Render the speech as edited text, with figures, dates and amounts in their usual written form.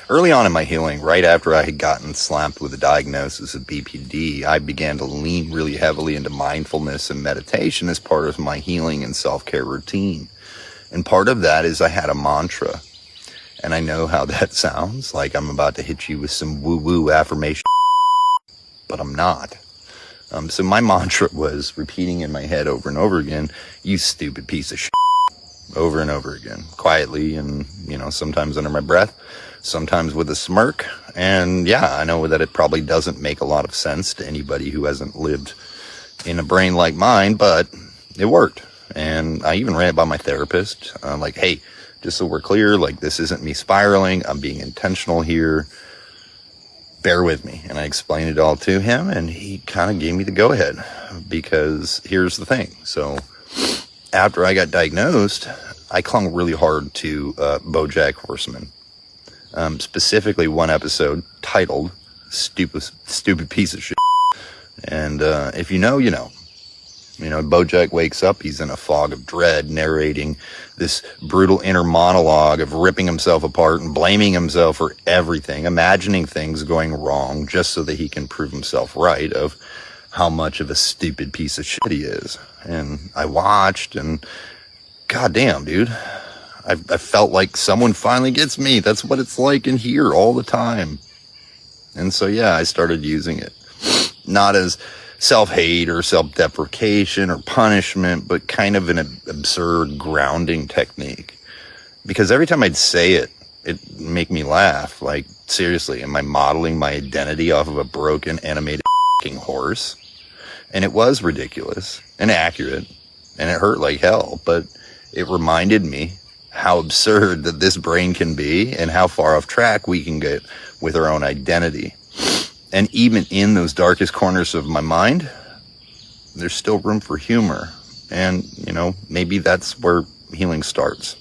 Early on in my healing, right after I had gotten slapped with a diagnosis of BPD, I began to lean really heavily into mindfulness and meditation as part of my healing and self-care routine. And part of that is I had a mantra. And I know how that sounds, like I'm about to hit you with some woo-woo affirmation, but I'm not. So my mantra was repeating in my head over and over again, "You stupid piece of shit," over and over again, quietly, and, sometimes under my breath, sometimes with a smirk. And yeah, I know that it probably doesn't make a lot of sense to anybody who hasn't lived in a brain like mine, but it worked. And I even ran it by my therapist, like, hey, just so we're clear, like, this isn't me spiraling, I'm being intentional here, bear with me. And I explained it all to him, and he kind of gave me the go-ahead, because here's the thing. So after I got diagnosed, I clung really hard to BoJack Horseman, specifically one episode titled Stupid Piece of Shit. And if you know, BoJack wakes up, he's in a fog of dread, narrating this brutal inner monologue of ripping himself apart and blaming himself for everything, imagining things going wrong just so that he can prove himself right of how much of a stupid piece of shit he is. And I watched, and goddamn, dude, I felt like someone finally gets me. That's what it's like in here all the time. And so, yeah, I started using it. Not as self-hate or self-deprecation or punishment, but kind of an absurd grounding technique. Because every time I'd say it, it'd make me laugh. Like, seriously, am I modeling my identity off of a broken animated horse? And it was ridiculous and accurate, and it hurt like hell, but it reminded me how absurd that this brain can be and how far off track we can get with our own identity. And even in those darkest corners of my mind, there's still room for humor. And, maybe that's where healing starts.